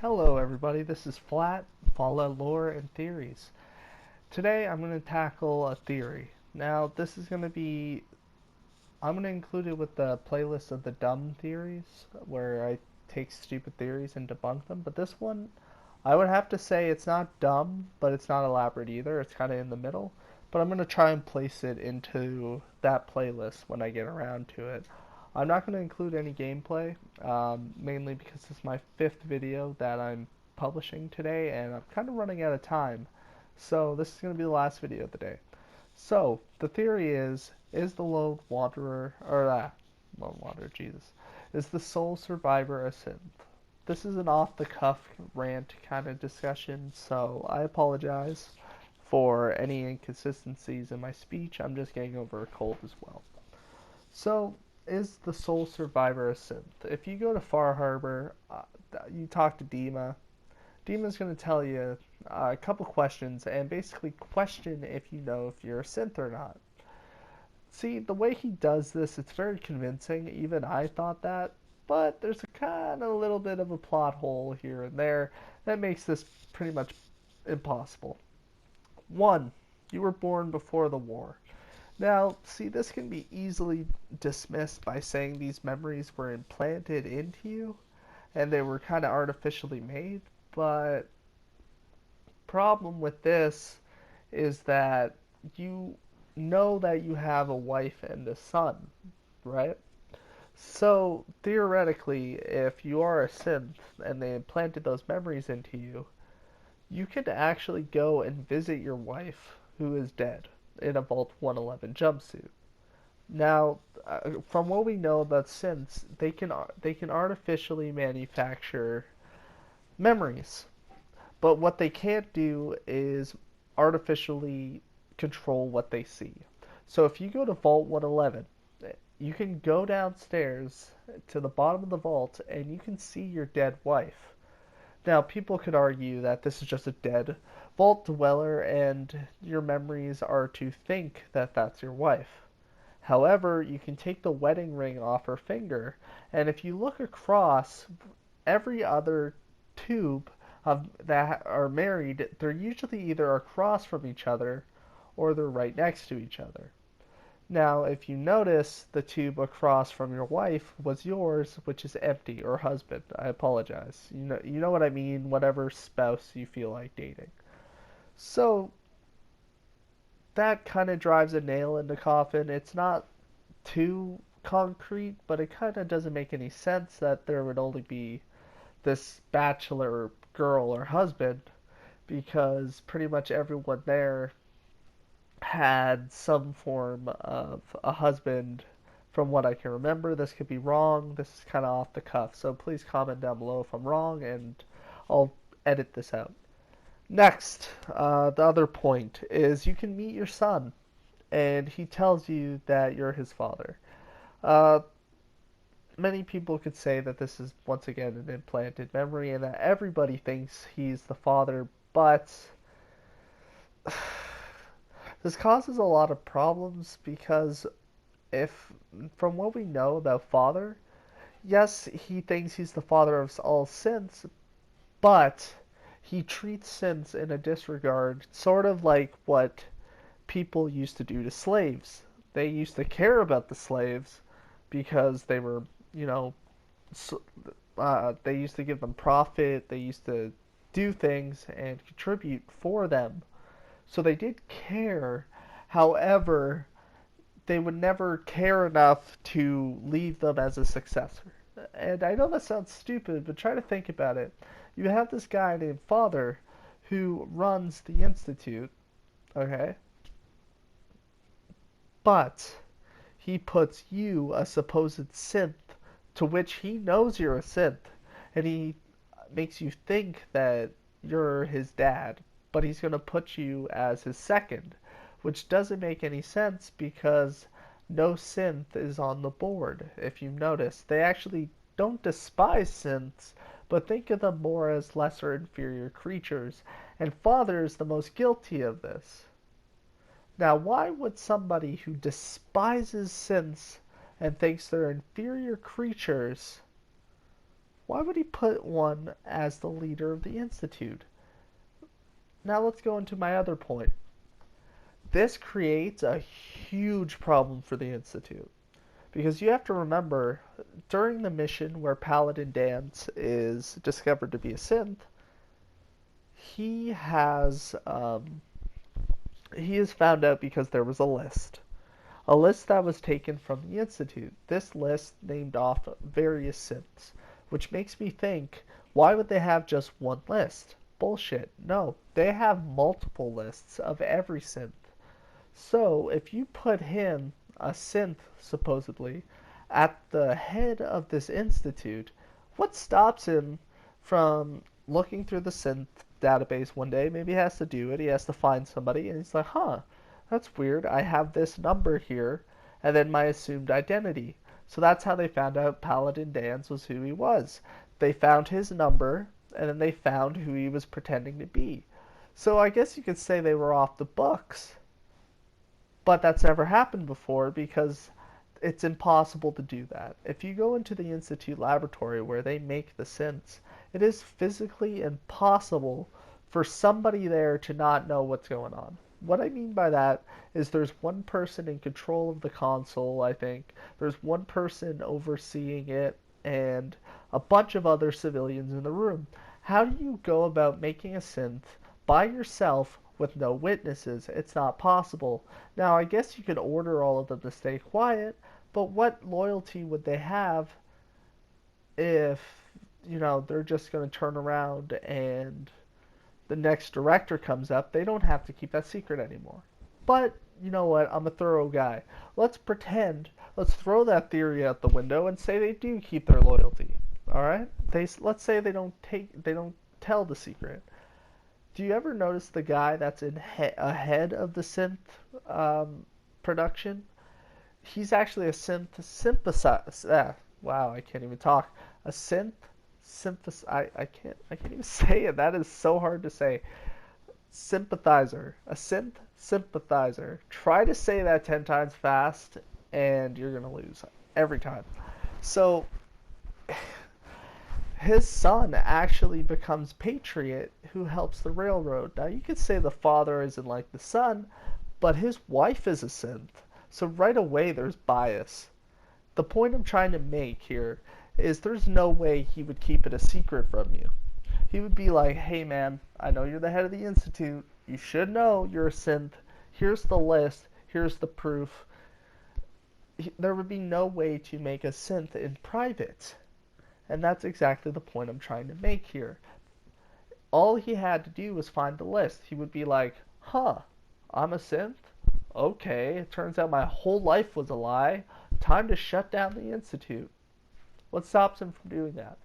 Hello everybody, this is Flat, Follow Lore and Theories. Today I'm going to tackle a theory. Now this is going to be, I'm going to include it with the playlist of the dumb theories, where I take stupid theories and debunk them, but this one, I would have to say it's not dumb, but it's not elaborate either, it's kind of in the middle, but I'm going to try and place it into that playlist when I get around to it. I'm not going to include any gameplay, mainly because this is my fifth video that I'm publishing today, and I'm kind of running out of time. So this is going to be the last video of the day. So the theory is the lone wanderer, lone wanderer, Jesus, is the sole survivor a synth? This is an off-the-cuff rant kind of discussion, so I apologize for any inconsistencies in my speech. I'm just getting over a cold as well. So, is the sole survivor a synth? If you go to Far Harbor, you talk to Dima. Dima's going to tell you a couple questions and basically question if you know if you're a synth or not. See, the way he does this, it's very convincing. Even I thought that, but there's a kind of little bit of a plot hole here and there that makes this pretty much impossible. 1. You were born before the war. Now, see, this can be easily dismissed by saying these memories were implanted into you and they were kind of artificially made, but problem with this is that you know that you have a wife and a son, right? So, theoretically, if you are a synth and they implanted those memories into you, you could actually go and visit your wife who is dead in a Vault 111 jumpsuit. Now, from what we know about synths, they can artificially manufacture memories, but what they can't do is artificially control what they see. So if you go to Vault 111, you can go downstairs to the bottom of the vault and you can see your dead wife. Now, people could argue that this is just a dead vault dweller and your memories are to think that that's your wife. However, you can take the wedding ring off her finger, and if you look across, every other tube that are married, they're usually either across from each other or they're right next to each other. Now, if you notice, the tube across from your wife was yours, which is empty, or husband. I apologize. You know what I mean, whatever spouse you feel like dating. So, that kind of drives a nail in the coffin. It's not too concrete, but it kind of doesn't make any sense that there would only be this bachelor girl or husband, because pretty much everyone there had some form of a husband from what I can remember. This could be wrong. This is kind of off the cuff. So please comment down below if I'm wrong and I'll edit this out. Next, the other point is you can meet your son and he tells you that you're his father. Many people could say that this is once again an implanted memory and that everybody thinks he's the father, but this causes a lot of problems because if, from what we know about father, yes, he thinks he's the father of all synths, but he treats synths in a disregard, sort of like what people used to do to slaves. They used to care about the slaves because they were, they used to give them profit, they used to do things and contribute for them. So they did care. However, they would never care enough to leave them as a successor. And I know that sounds stupid, but try to think about it. You have this guy named Father who runs the Institute, okay? But he puts you, a supposed synth, to which he knows you're a synth, and he makes you think that you're his dad, but he's going to put you as his second, which doesn't make any sense because no synth is on the board. If you notice, they actually don't despise synths, but think of them more as lesser inferior creatures, and Father is the most guilty of this. Now, why would somebody who despises synths and thinks they're inferior creatures Why would he put one as the leader of the Institute? Now let's go into my other point. This creates a huge problem for the Institute. Because you have to remember, during the mission where Paladin Dance is discovered to be a synth, he has he is found out because there was a list. A list that was taken from the Institute. This list named off various synths, which makes me think, why would they have just one list? Bullshit. No, they have multiple lists of every synth. So if you put him, a synth supposedly, at the head of this institute, what stops him from looking through the synth database one day? Maybe he has to do it, he has to find somebody, and he's like, huh, that's weird, I have this number here, and then my assumed identity. So that's how they found out Paladin Dance was who he was. They found his number, and then they found who he was pretending to be. So I guess you could say they were off the books. But that's never happened before because it's impossible to do that. If you go into the Institute laboratory where they make the synths, it is physically impossible for somebody there to not know what's going on. What I mean by that is there's one person in control of the console, I think. There's one person overseeing it and a bunch of other civilians in the room. How do you go about making a synth by yourself with no witnesses? It's not possible. Now, I guess you could order all of them to stay quiet, but what loyalty would they have if, they're just going to turn around and the next director comes up? They don't have to keep that secret anymore. But, you know what? I'm a thorough guy. Let's throw that theory out the window and say they do keep their loyalty. All right? Let's say they don't tell the secret. Do you ever notice the guy that's ahead of the synth production? He's actually a synthesizer. Wow, I can't even talk. A I can't even say it. That is so hard to say. Sympathizer. A synth sympathizer. Try to say that 10 times fast, and you're gonna lose every time. So his son actually becomes Patriot, who helps the railroad. Now, you could say the father isn't like the son, but his wife is a synth. So right away, there's bias. The point I'm trying to make here is there's no way he would keep it a secret from you. He would be like, hey man, I know you're the head of the Institute. You should know you're a synth. Here's the list. Here's the proof. There would be no way to make a synth in private. And that's exactly the point I'm trying to make here. All he had to do was find the list. He would be like, huh, I'm a synth? Okay, it turns out my whole life was a lie. Time to shut down the Institute. What stops him from doing that?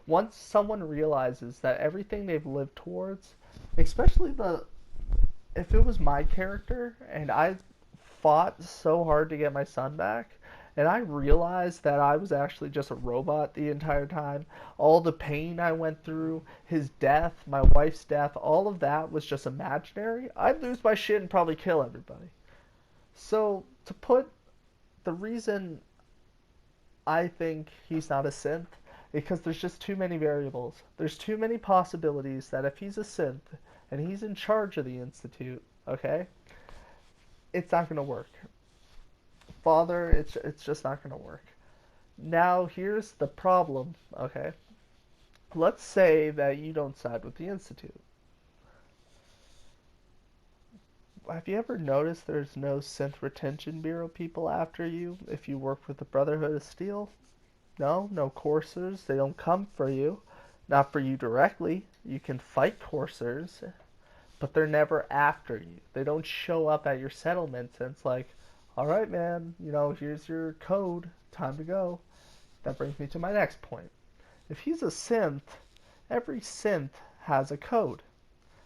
Once someone realizes that everything they've lived towards, especially if it was my character and I fought so hard to get my son back, and I realized that I was actually just a robot the entire time. All the pain I went through, his death, my wife's death, all of that was just imaginary. I'd lose my shit and probably kill everybody. So, the reason I think he's not a synth, because there's just too many variables. There's too many possibilities that if he's a synth and he's in charge of the Institute, okay, it's not going to work. Father, it's just not going to work. Now, here's the problem, okay? Let's say that you don't side with the Institute. Have you ever noticed there's no Synth Retention Bureau people after you if you work with the Brotherhood of Steel? No coursers. They don't come for you. Not for you directly. You can fight coursers, but they're never after you. They don't show up at your settlements and it's like, all right, man, here's your code. Time to go. That brings me to my next point. If he's a synth, every synth has a code.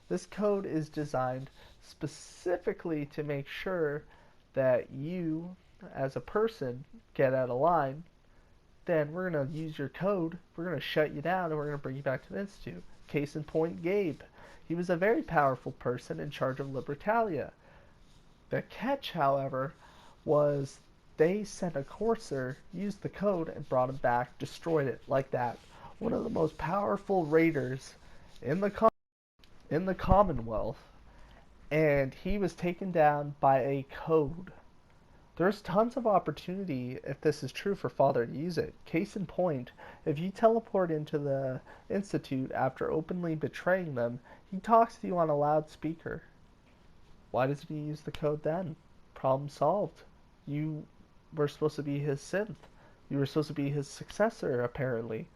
This code is designed specifically to make sure that you, as a person, get out of line. Then we're going to use your code, we're going to shut you down, and we're going to bring you back to the Institute. Case in point, Gabe. He was a very powerful person in charge of Libertalia. The catch, however, was they sent a courser, used the code, and brought him back, destroyed it like that. one of the most powerful raiders in the Commonwealth, and he was taken down by a code. There's tons of opportunity, if this is true, for Father to use it. Case in point, if you teleport into the Institute after openly betraying them, he talks to you on a loudspeaker. Why doesn't he use the code then? Problem solved. You were supposed to be his synth. You were supposed to be his successor, apparently.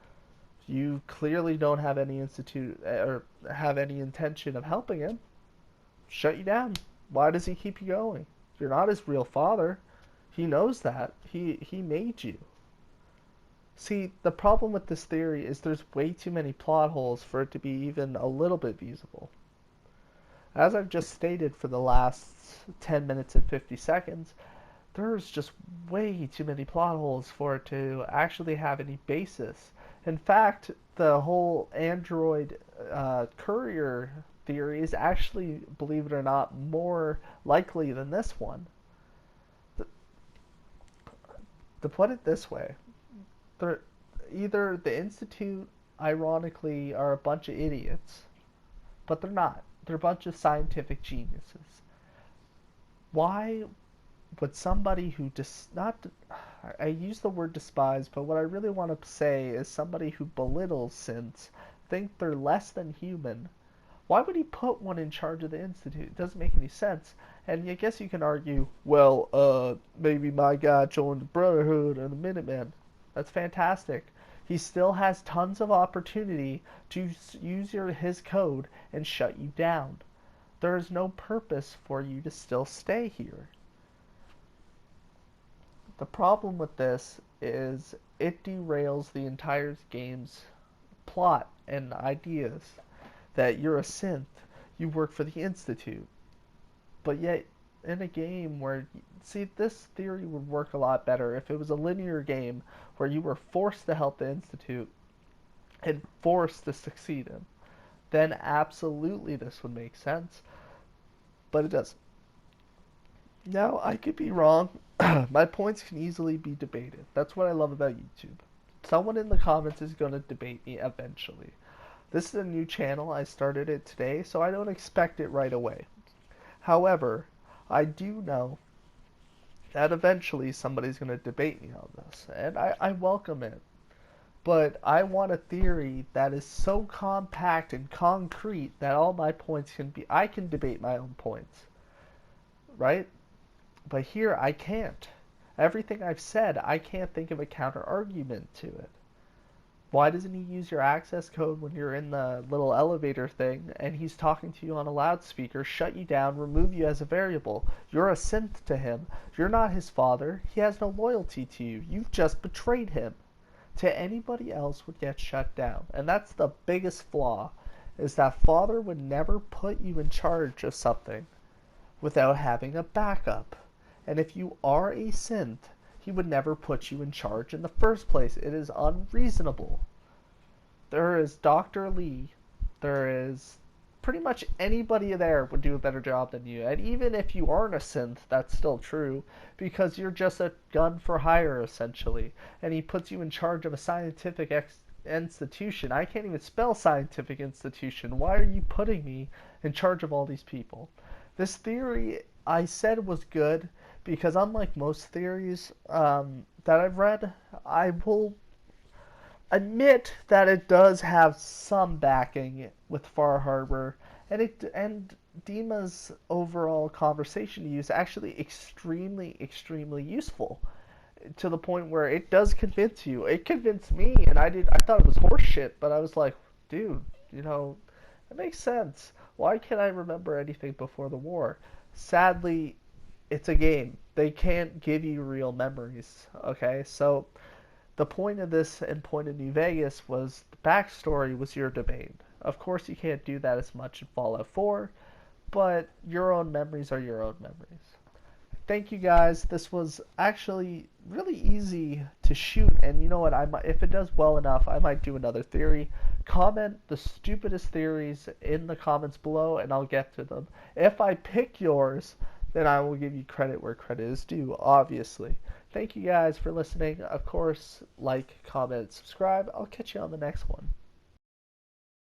You clearly don't have any have any intention of helping him. Shut you down. Why does he keep you going? You're not his real father. He knows that. He made you. See, the problem with this theory is there's way too many plot holes for it to be even a little bit feasible. As I've just stated for the last 10 minutes and 50 seconds, there's just way too many plot holes for it to actually have any basis. In fact, the whole android courier theory is actually, believe it or not, more likely than this one. To put it this way, either the Institute, ironically, are a bunch of idiots, but they're not. They're a bunch of scientific geniuses. Why would somebody who I use the word despise, but what I really want to say is somebody who belittles synths think they're less than human? Why would he put one in charge of the Institute? It doesn't make any sense. And I guess you can argue, well, maybe my guy joined the Brotherhood or the Minutemen. That's fantastic. He still has tons of opportunity to use his code and shut you down. There is no purpose for you to still stay here. The problem with this is it derails the entire game's plot and ideas. That you're a synth, you work for the Institute. But yet, in a game where, see, this theory would work a lot better if it was a linear game where you were forced to help the Institute and forced to succeed in. Then absolutely this would make sense. But it doesn't. Now, I could be wrong. My points can easily be debated. That's what I love about YouTube. Someone in the comments is going to debate me eventually. This is a new channel. I started it today, so I don't expect it right away. However, I do know that eventually somebody's going to debate me on this, and I welcome it. But I want a theory that is so compact and concrete that all my points I can debate my own points. Right? But here I can't. Everything I've said, I can't think of a counter argument to it. Why doesn't he use your access code when you're in the little elevator thing and he's talking to you on a loudspeaker, shut you down, remove you as a variable? You're a synth to him. You're not his father. He has no loyalty to you. You've just betrayed him. To anybody else would get shut down. And that's the biggest flaw, is that father would never put you in charge of something without having a backup. And if you are a synth, he would never put you in charge in the first place. It is unreasonable. There is Dr. Lee. There is pretty much anybody there would do a better job than you. And even if you aren't a synth, that's still true, because you're just a gun for hire, essentially. And he puts you in charge of a scientific institution. I can't even spell scientific institution. Why are you putting me in charge of all these people? This theory I said was good, because unlike most theories that I've read, I will admit that it does have some backing with Far Harbor, and Dima's overall conversation to you is actually extremely, extremely useful, to the point where it does convince you. It convinced me, and I thought it was horseshit, but I was like, dude, it makes sense. Why can't I remember anything before the war? Sadly, it's a game. They can't give you real memories, okay? So the point of this and point of New Vegas was the backstory was your domain. Of course, you can't do that as much in Fallout 4, but your own memories are your own memories. Thank you guys. This was actually really easy to shoot, and you know what? If it does well enough, I might do another theory. Comment the stupidest theories in the comments below, and I'll get to them. If I pick yours, then I will give you credit where credit is due, obviously. Thank you guys for listening. Of course, like, comment, subscribe. I'll catch you on the next one.